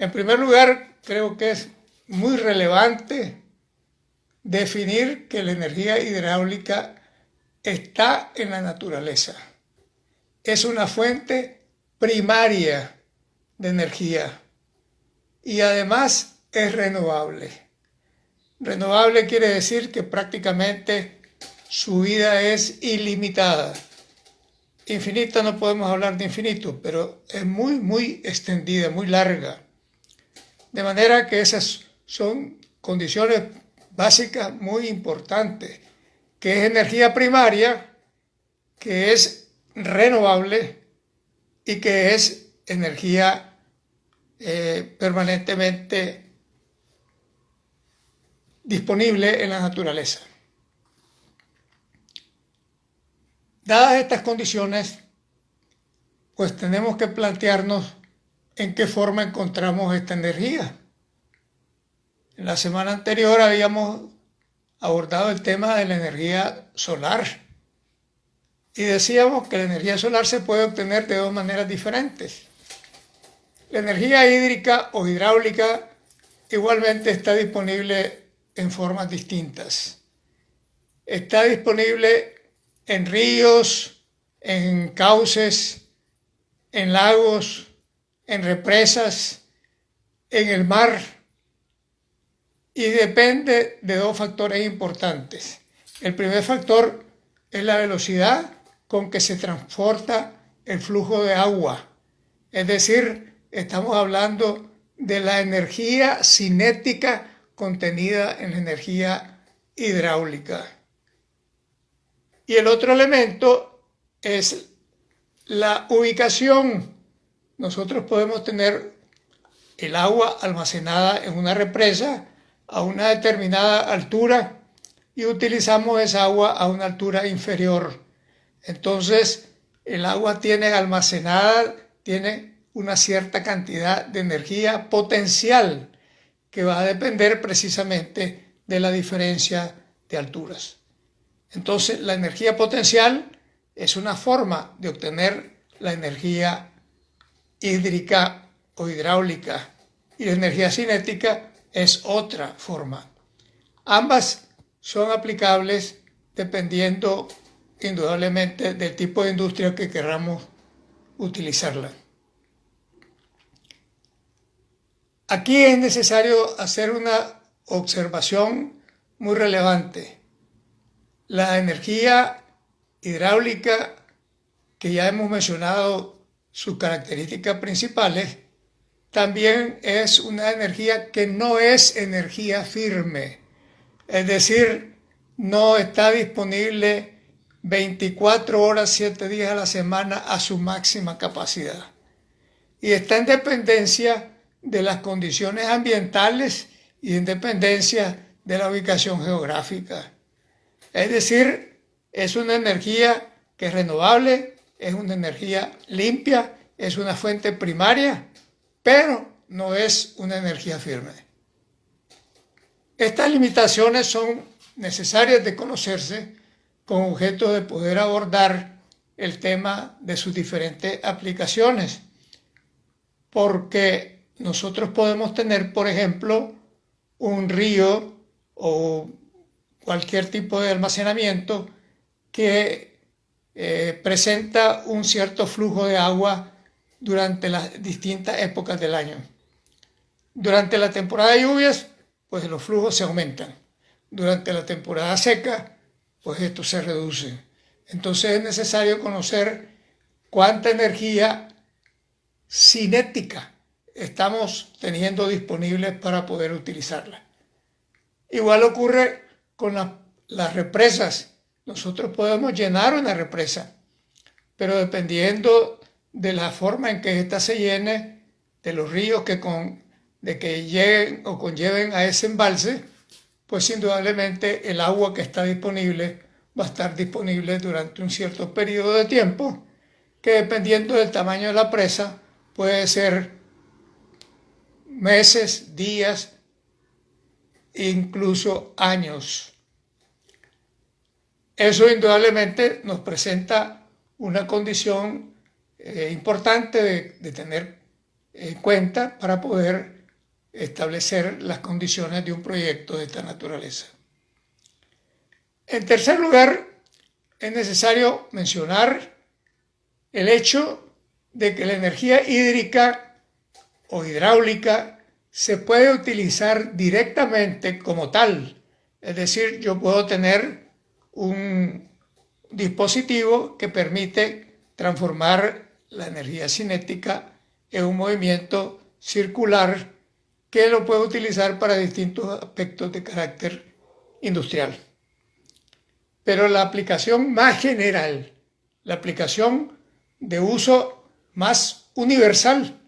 En primer lugar, creo que es muy relevante definir que la energía hidráulica está en la naturaleza. Es una fuente primaria de energía y además es renovable. Renovable quiere decir que prácticamente su vida es ilimitada. Infinita no podemos hablar de infinito, pero es muy extendida, muy larga. De manera que esas son condiciones básicas muy importantes, que es energía primaria, que es renovable y que es energía permanentemente disponible en la naturaleza. Dadas estas condiciones, pues tenemos que plantearnos en qué forma encontramos esta energía. En la semana anterior habíamos abordado el tema de la energía solar y decíamos que la energía solar se puede obtener de dos maneras diferentes. La energía hídrica o hidráulica igualmente está disponible en formas distintas. Está disponible en ríos, en cauces, en lagos, en represas, en el mar, y depende de dos factores importantes. El primer factor es la velocidad con que se transporta el flujo de agua. Es decir, estamos hablando de la energía cinética contenida en la energía hidráulica. Y el otro elemento es la ubicación. Nosotros podemos tener el agua almacenada en una represa a una determinada altura y utilizamos esa agua a una altura inferior. Entonces, el agua tiene almacenada, tiene una cierta cantidad de energía potencial que va a depender precisamente de la diferencia de alturas. Entonces, la energía potencial es una forma de obtener la energía hídrica o hidráulica y la energía cinética es otra forma. Ambas son aplicables dependiendo indudablemente del tipo de industria que queramos utilizarla. Aquí es necesario hacer una observación muy relevante. La energía hidráulica, que ya hemos mencionado sus características principales, también es una energía que no es energía firme, es decir, no está disponible 24 horas, 7 días a la semana a su máxima capacidad. Y está en dependencia de las condiciones ambientales y en dependencia de la ubicación geográfica. Es decir, es una energía que es renovable, es una energía limpia, es una fuente primaria, pero no es una energía firme. Estas limitaciones son necesarias de conocerse con objeto de poder abordar el tema de sus diferentes aplicaciones, porque nosotros podemos tener, por ejemplo, un río o cualquier tipo de almacenamiento que presenta un cierto flujo de agua durante las distintas épocas del año. Durante la temporada de lluvias, pues los flujos se aumentan. Durante la temporada seca, pues esto se reduce. Entonces es necesario conocer cuánta energía cinética estamos teniendo disponible para poder utilizarla. Igual ocurre con las represas. Nosotros podemos llenar una represa, pero dependiendo de la forma en que ésta se llene, de los ríos que lleguen o conlleven a ese embalse, pues indudablemente el agua que está disponible va a estar disponible durante un cierto periodo de tiempo, que dependiendo del tamaño de la presa puede ser meses, días, incluso años. Eso indudablemente nos presenta una condición importante de tener en cuenta para poder establecer las condiciones de un proyecto de esta naturaleza. En tercer lugar, es necesario mencionar el hecho de que la energía hídrica o hidráulica se puede utilizar directamente como tal. Es decir, yo puedo tener un dispositivo que permite transformar la energía cinética en un movimiento circular que lo puedo utilizar para distintos aspectos de carácter industrial. Pero la aplicación más general, la aplicación de uso más universal,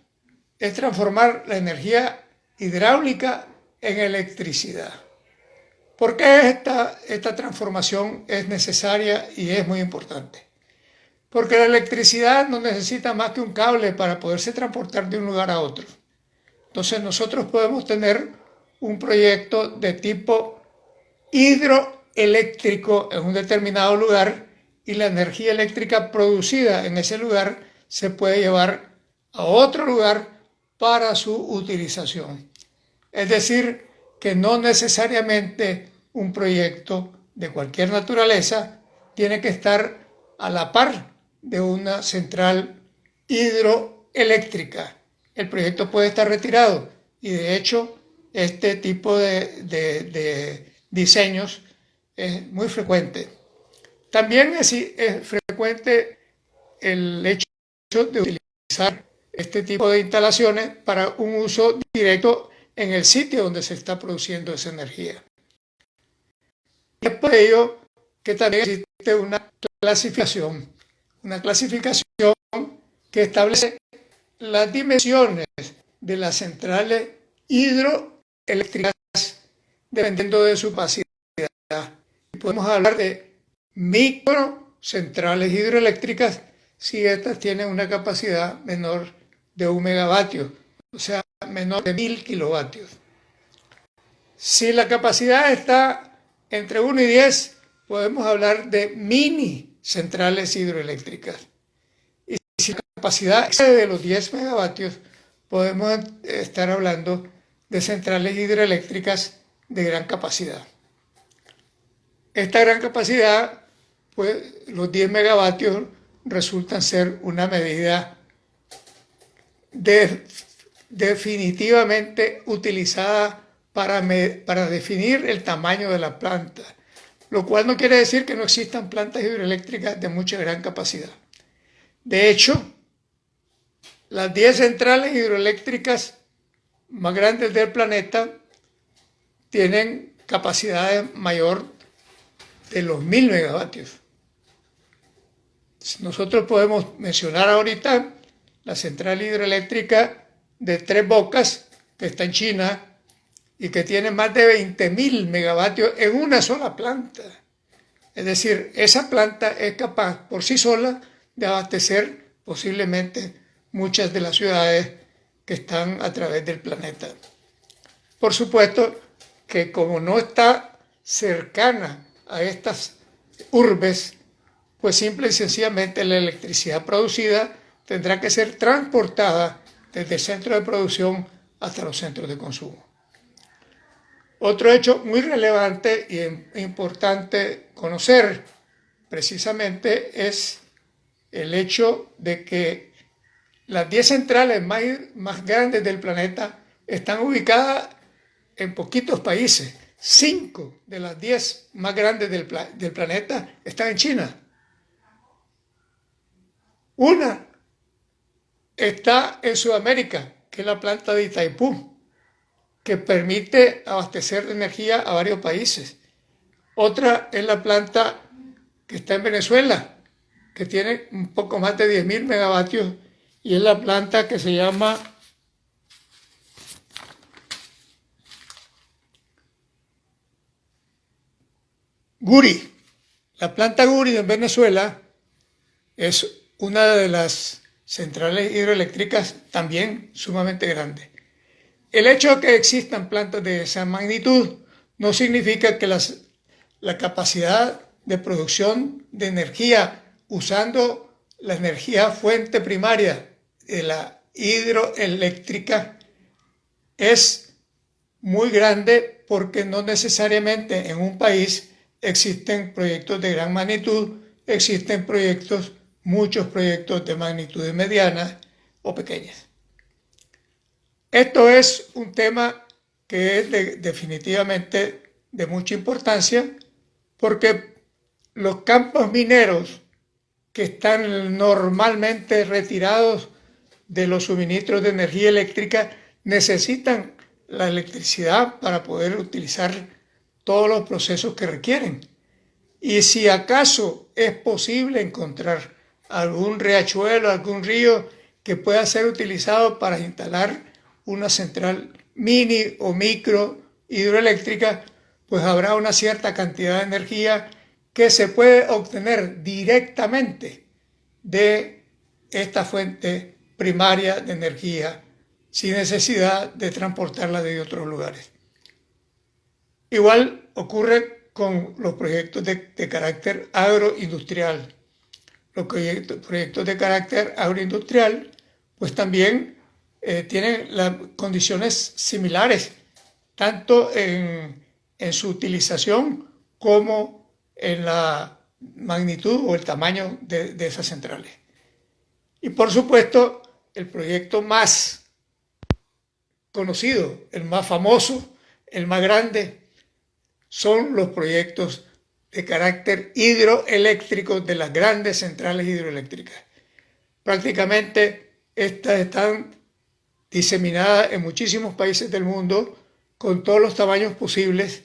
es transformar la energía hidráulica en electricidad. ¿Por qué esta transformación es necesaria y es muy importante? Porque la electricidad no necesita más que un cable para poderse transportar de un lugar a otro. Entonces nosotros podemos tener un proyecto de tipo hidroeléctrico en un determinado lugar y la energía eléctrica producida en ese lugar se puede llevar a otro lugar para su utilización. Es decir, que no necesariamente un proyecto de cualquier naturaleza tiene que estar a la par de una central hidroeléctrica. El proyecto puede estar retirado y de hecho este tipo de diseños es muy frecuente. También es frecuente el hecho de utilizar este tipo de instalaciones para un uso directo en el sitio donde se está produciendo esa energía. Y es por ello que también existe una clasificación que establece las dimensiones de las centrales hidroeléctricas dependiendo de su capacidad. Y podemos hablar de microcentrales hidroeléctricas si estas tienen una capacidad menor de 1 megavatio, o sea, menor de 1000 kilovatios. Si la capacidad está entre 1 y 10, podemos hablar de mini centrales hidroeléctricas. Y si la capacidad excede de los 10 megavatios, podemos estar hablando de centrales hidroeléctricas de gran capacidad. Esta gran capacidad, pues los 10 megavatios resultan ser una medida definitivamente utilizada para definir el tamaño de la planta, lo cual no quiere decir que no existan plantas hidroeléctricas de mucha gran capacidad. De hecho, las 10 centrales hidroeléctricas más grandes del planeta tienen capacidades mayor de los 1000 megavatios. Nosotros podemos mencionar ahorita la central hidroeléctrica de Tres Bocas, que está en China, y que tiene más de 20.000 megavatios en una sola planta. Es decir, esa planta es capaz por sí sola de abastecer posiblemente muchas de las ciudades que están a través del planeta. Por supuesto que como no está cercana a estas urbes, pues simple y sencillamente la electricidad producida tendrá que ser transportada desde el centro de producción hasta los centros de consumo. Otro hecho muy relevante y importante conocer precisamente es el hecho de que las 10 centrales más grandes del planeta están ubicadas en poquitos países. 5 de las 10 más grandes del planeta están en China. Una está en Sudamérica, que es la planta de Itaipú, que permite abastecer de energía a varios países. Otra es la planta que está en Venezuela, que tiene un poco más de 10.000 megavatios, y es la planta que se llama Guri. La planta Guri en Venezuela es una de las centrales hidroeléctricas también sumamente grande. El hecho de que existan plantas de esa magnitud no significa que la capacidad de producción de energía usando la energía fuente primaria de la hidroeléctrica es muy grande porque no necesariamente en un país existen proyectos de gran magnitud, existen muchos proyectos de magnitud mediana o pequeñas. Esto es un tema que es definitivamente de mucha importancia porque los campos mineros que están normalmente retirados de los suministros de energía eléctrica necesitan la electricidad para poder utilizar todos los procesos que requieren. Y si acaso es posible encontrar algún riachuelo, algún río que pueda ser utilizado para instalar una central mini o micro hidroeléctrica, pues habrá una cierta cantidad de energía que se puede obtener directamente de esta fuente primaria de energía sin necesidad de transportarla de otros lugares. Igual ocurre con los proyectos de carácter agroindustrial. Los proyectos de carácter agroindustrial pues también tienen las condiciones similares, tanto en su utilización como en la magnitud o el tamaño de esas centrales. Y por supuesto, el proyecto más conocido, el más famoso, el más grande, son los proyectos de carácter hidroeléctrico de las grandes centrales hidroeléctricas. Prácticamente estas están diseminadas en muchísimos países del mundo con todos los tamaños posibles,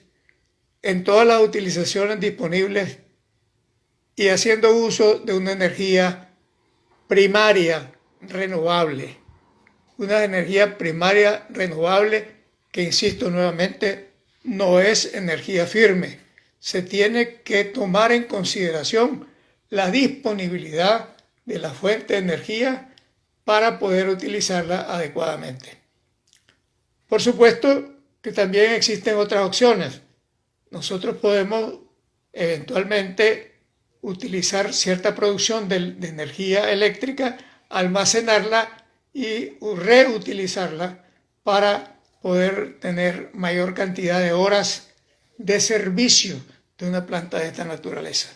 en todas las utilizaciones disponibles y haciendo uso de una energía primaria renovable. Una energía primaria renovable que, insisto nuevamente, no es energía firme. Se tiene que tomar en consideración la disponibilidad de la fuente de energía para poder utilizarla adecuadamente. Por supuesto que también existen otras opciones. Nosotros podemos eventualmente utilizar cierta producción de energía eléctrica, almacenarla y reutilizarla para poder tener mayor cantidad de horas de servicio de una planta de esta naturaleza.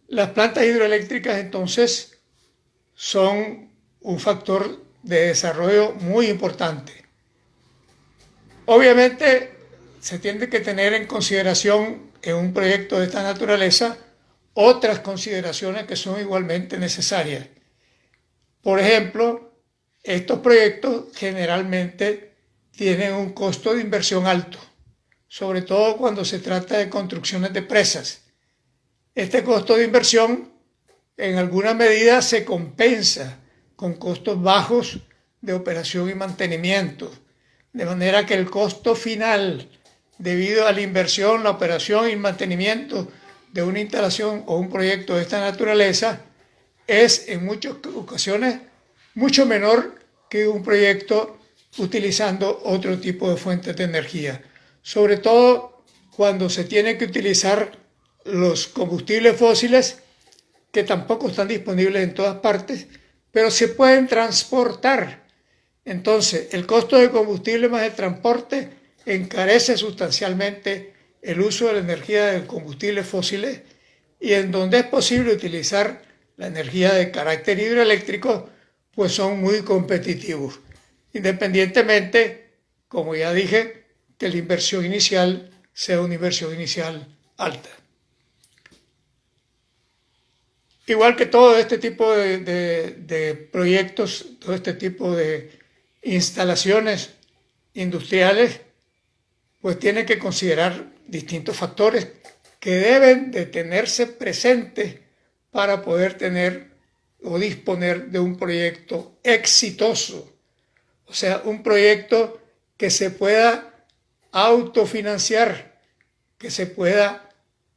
Las plantas hidroeléctricas entonces son un factor de desarrollo muy importante. Obviamente se tiene que tener en consideración en un proyecto de esta naturaleza otras consideraciones que son igualmente necesarias. Por ejemplo, estos proyectos generalmente tienen un costo de inversión alto, sobre todo cuando se trata de construcciones de presas. Este costo de inversión en alguna medida se compensa con costos bajos de operación y mantenimiento, de manera que el costo final debido a la inversión, la operación y el mantenimiento de una instalación o un proyecto de esta naturaleza es en muchas ocasiones mucho menor que un proyecto utilizando otro tipo de fuentes de energía, sobre todo cuando se tiene que utilizar los combustibles fósiles que tampoco están disponibles en todas partes, pero se pueden transportar. Entonces, el costo de combustible más el transporte encarece sustancialmente el uso de la energía de combustibles fósiles y en donde es posible utilizar la energía de carácter hidroeléctrico, pues son muy competitivos, independientemente, como ya dije, que la inversión inicial sea una inversión inicial alta. Igual que todo este tipo de proyectos, todo este tipo de instalaciones industriales, pues tiene que considerar distintos factores que deben de tenerse presentes para poder tener o disponer de un proyecto exitoso. O sea, un proyecto que se pueda autofinanciar, que se pueda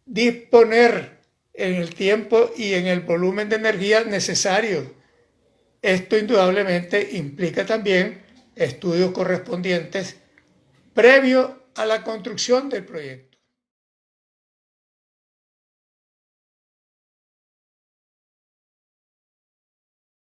disponer en el tiempo y en el volumen de energía necesario. Esto indudablemente implica también estudios correspondientes previo a la construcción del proyecto.